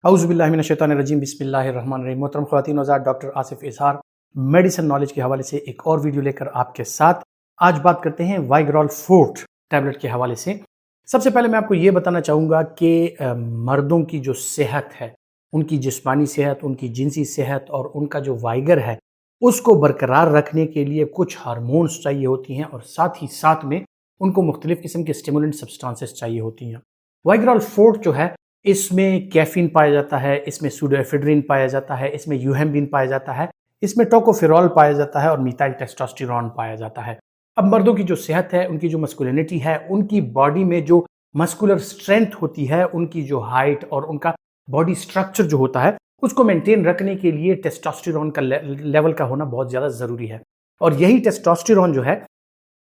औज़ुबिल्लाहिमिनश्शैतानिर्रजीम बिस्मिल्लाहिर्रहमानिर्रहीम। मोहतरम ख़वातीन हज़रात, डॉक्टर आसिफ इज़हार मेडिसिन नॉलेज के हवाले से एक और वीडियो लेकर आपके साथ आज बात करते हैं वाइग्रॉल फोर्ट टैबलेट के हवाले से। सबसे पहले मैं आपको ये बताना चाहूँगा कि मर्दों की जो सेहत है, उनकी जिस्मानी सेहत, उनकी जिनसी सेहत और उनका जो वाइगर है, उसको बरकरार रखने के लिए कुछ हार्मोन्स चाहिए होती हैं और साथ ही साथ में उनको मुख्तलिफ़ किस्म के स्टिमुलेंट सब्सटेंसेस चाहिए होती हैं। वाइग्रॉल फोर्ट जो है, इसमें कैफीन पाया जाता है, इसमें सूडोएफेड्रिन पाया जाता है, इसमें यूहेम्बिन पाया जाता है, इसमें टोकोफेरॉल पाया जाता है और मिथाइल टेस्टोस्टेरोन पाया जाता है। अब मर्दों की जो सेहत है, उनकी जो मस्कुलिनिटी है, उनकी बॉडी में जो मस्कुलर स्ट्रेंथ होती है, उनकी जो हाइट और उनका बॉडी स्ट्रक्चर जो होता है, उसको मेंटेन रखने के लिए टेस्टोस्टेरोन का लेवल का होना बहुत ज़्यादा ज़रूरी है। और यही टेस्टोस्टेरोन जो है,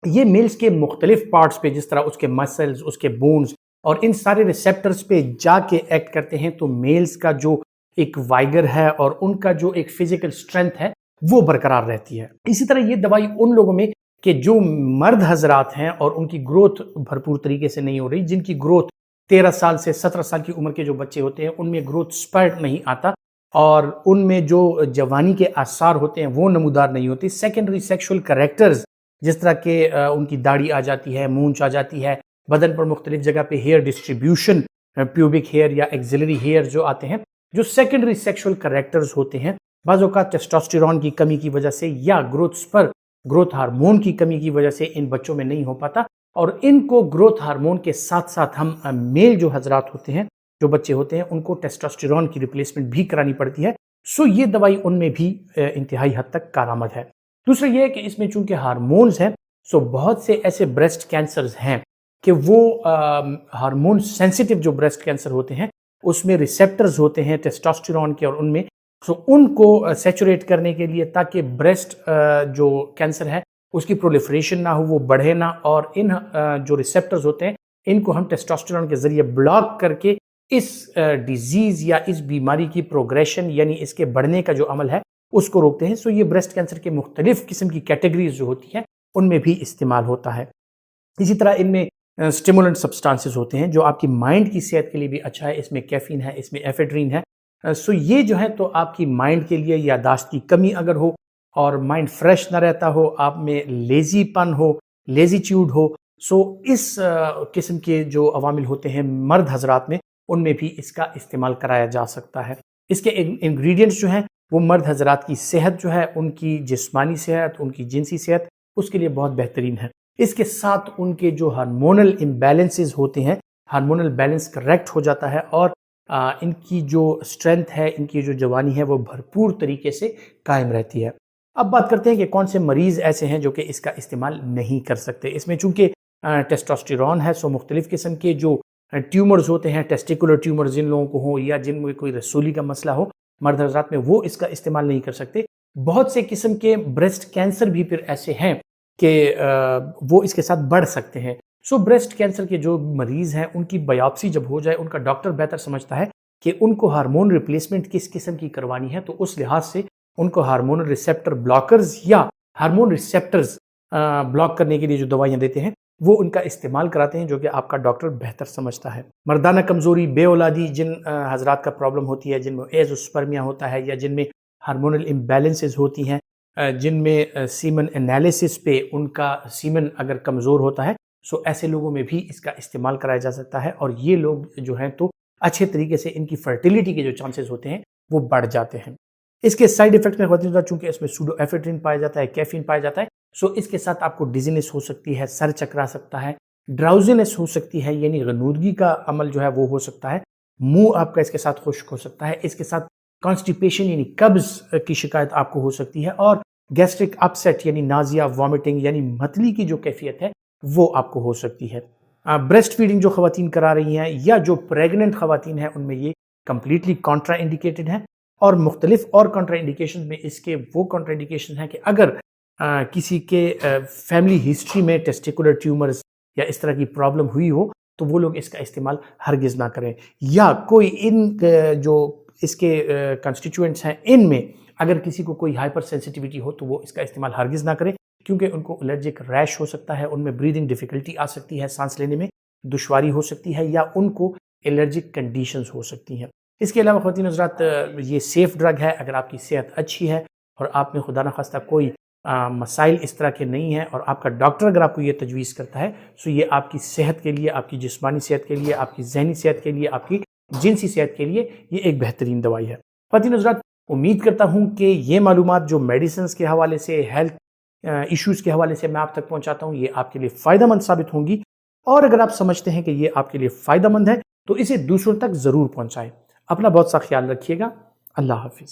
ये मेल्स के मुख्तलिफ पार्ट्स पे, जिस तरह उसके मसल्स, उसके बोन्स और इन सारे रिसेप्टर्स पे जाके एक्ट करते हैं, तो मेल्स का जो एक वाइगर है और उनका जो एक फिजिकल स्ट्रेंथ है, वो बरकरार रहती है। इसी तरह ये दवाई उन लोगों में कि जो मर्द हजरात हैं और उनकी ग्रोथ भरपूर तरीके से नहीं हो रही, जिनकी ग्रोथ 13 साल से 17 साल की उम्र के जो बच्चे होते हैं, उनमें ग्रोथ स्पर्ट नहीं आता और उनमें जो जवानी के आसार होते हैं वो नमूदार नहीं होती। सेकेंडरी सेक्शुअल कैरेक्टर्स, जिस तरह के उनकी दाढ़ी आ जाती है, मूंछ आ जाती है, बदन पर मुख्तलिफ जगह पे हेयर डिस्ट्रीब्यूशन, प्यूबिक हेयर या एक्सिलरी हेयर जो आते हैं, जो सेकेंडरी सेक्शुअल कैरेक्टर्स होते हैं, बाज़ औक़ात टेस्टोस्टेरोन की कमी की वजह से या ग्रोथ हार्मोन की कमी की वजह से इन बच्चों में नहीं हो पाता और इनको ग्रोथ हार्मोन के साथ साथ हम मेल जो हजरात होते हैं, जो बच्चे होते हैं, उनको टेस्टोस्टेरोन की रिप्लेसमेंट भी करानी पड़ती है। सो ये दवाई उनमें भी इंतहाई हद तक कारआमद है। दूसरा ये है कि इसमें चूंकि हार्मोन्स हैं, सो बहुत से ऐसे ब्रेस्ट कैंसर्स हैं कि वो हार्मोन सेंसिटिव जो ब्रेस्ट कैंसर होते हैं, उसमें रिसेप्टर्स होते हैं टेस्टोस्टेरोन के और उनमें, सो उनको सैचुरेट करने के लिए, ताकि ब्रेस्ट जो कैंसर है उसकी प्रोलिफरेशन ना हो, वो बढ़े ना, और इन जो रिसेप्टर्स होते हैं, इनको हम टेस्टोस्टेरोन के ज़रिए ब्लॉक करके इस डिजीज़ या इस बीमारी की प्रोग्रेशन यानी इसके बढ़ने का जो अमल है उसको रोकते हैं। सो ये ब्रेस्ट कैंसर के मुख्तलिफ किस्म की कैटेगरीज जो होती हैं, उनमें भी इस्तेमाल होता है। इसी तरह इनमें स्टिमुलेंट सब्सटेंसेस होते हैं जो आपकी माइंड की सेहत के लिए भी अच्छा है। इसमें कैफीन है, इसमें एफेड्रीन है। सो ये जो है, तो आपकी माइंड के लिए, यादाश्त की कमी अगर हो और माइंड फ्रेश ना रहता हो, आप में लेजीपन हो, लेजीट्यूड हो, सो इस किस्म के जो अवामिल होते हैं मर्द हजरात में, उनमें भी इसका इस्तेमाल कराया जा सकता है। इसके इंग्रेडिएंट्स जो हैं, वो मर्द हजरात की सेहत जो है, उनकी जिस्मानी सेहत, उनकी जिनसी सेहत, उसके लिए बहुत बेहतरीन है। इसके साथ उनके जो हार्मोनल इम्बैलेंसेस होते हैं, हार्मोनल बैलेंस करेक्ट हो जाता है और इनकी जो स्ट्रेंथ है, इनकी जो जवानी है, वो भरपूर तरीके से कायम रहती है। अब बात करते हैं कि कौन से मरीज़ ऐसे हैं जो कि इसका इस्तेमाल नहीं कर सकते। इसमें चूँकि टेस्टोस्टेरोन है, सो मुख्तलिफ़ किस्म के जो ट्यूमर्स होते हैं, टेस्टिकुलर ट्यूमर जिन लोगों को हो या जिनमें कोई रसूली का मसला हो मर्द हज़रात में, वो इसका इस्तेमाल नहीं कर सकते। बहुत से किस्म के ब्रेस्ट कैंसर भी फिर ऐसे हैं कि वो इसके साथ बढ़ सकते हैं। सो ब्रेस्ट कैंसर के जो मरीज़ हैं, उनकी बायोप्सी जब हो जाए, उनका डॉक्टर बेहतर समझता है कि उनको हार्मोन रिप्लेसमेंट किस किस्म की करवानी है, तो उस लिहाज से उनको हार्मोनल रिसेप्टर ब्लॉकर्स या हार्मोन रिसेप्टर्स ब्लॉक करने के लिए जो दवाइयाँ देते हैं, वो उनका इस्तेमाल कराते हैं, जो कि आपका डॉक्टर बेहतर समझता है। मर्दाना कमज़ोरी, बेऔलादी जिन हजरात का प्रॉब्लम होती है, जिनमें एज़ोस्पर्मिया होता है या जिनमें हार्मोनल इम्बैलेंसेस होती हैं, जिनमें सीमन एनालिसिस पे उनका सीमन अगर कमज़ोर होता है, सो ऐसे लोगों में भी इसका इस्तेमाल कराया जा सकता है और ये लोग जो हैं, तो अच्छे तरीके से इनकी फर्टिलिटी के जो चांसेस होते हैं, वो बढ़ जाते हैं। इसके साइड इफेक्ट में होती है, चूँकि इसमें सूडोएफेड्रिन पाया जाता है, कैफीन पाया जाता है, सो इसके साथ आपको डिजीनेस हो सकती है, सर चकरा सकता है, ड्राउजीनेस हो सकती है, यानी गनूदगी का अमल जो है वो हो सकता है, मुंह आपका इसके साथ खुश्क हो सकता है, इसके साथ कॉन्स्टिपेशन यानी कब्ज की शिकायत आपको हो सकती है और गैस्ट्रिक अपसेट यानी नाजिया, वॉमिटिंग यानी मतली की जो कैफियत है, वो आपको हो सकती है। ब्रेस्ट फीडिंग जो खवातीन करा रही हैं या जो प्रेग्नेंट खवातीन हैं, उनमें ये कम्प्लीटली कॉन्ट्रा इंडिकेटेड है। और मुख्तलिफ और कॉन्ट्रा इंडिकेशन में इसके वो कॉन्ट्रा इंडिकेशन है कि अगर किसी के फैमिली हिस्ट्री में टेस्टिकुलर ट्यूमर्स या इस तरह की प्रॉब्लम हुई हो, तो वो लोग इसका इस्तेमाल हरगिज़ ना करें। या कोई इन जो इसके कंस्टिट्यूएंट्स हैं, इनमें अगर किसी को कोई हाइपर सेंसिटिविटी हो, तो वो इसका इस्तेमाल हरगिज़ ना करें, क्योंकि उनको एलर्जिक रैश हो सकता है, उनमें ब्रीदिंग डिफ़िकल्टी आ सकती है, सांस लेने में दुश्वारी हो सकती है या उनको एलर्जिक कंडीशंस हो सकती हैं। اس کے علاوہ خواتین حضرات یہ سیف ڈرگ ہے. اگر آپ کی صحت اچھی ہے اور آپ میں خدا نخواستہ کوئی مسائل اس طرح کے نہیں ہیں اور آپ کا ڈاکٹر اگر آپ کو یہ تجویز کرتا ہے تو یہ آپ کی صحت کے لیے، آپ کی جسمانی صحت کے لیے، آپ کی ذہنی صحت کے لیے، آپ کی جنسی صحت کے لیے یہ ایک بہترین دوائی ہے. خواتین حضرات امید کرتا ہوں کہ یہ معلومات جو میڈیسنز کے حوالے سے، ہیلتھ ایشوز کے حوالے سے میں آپ تک پہنچاتا ہوں، یہ آپ کے لیے فائدہ مند ثابت ہوں گی. اور اگر آپ سمجھتے ہیں کہ یہ آپ کے لیے فائدہ مند ہے تو اسے دوسروں تک ضرور پہنچائیں. اپنا بہت سا خیال رکھیے گا. اللہ حافظ.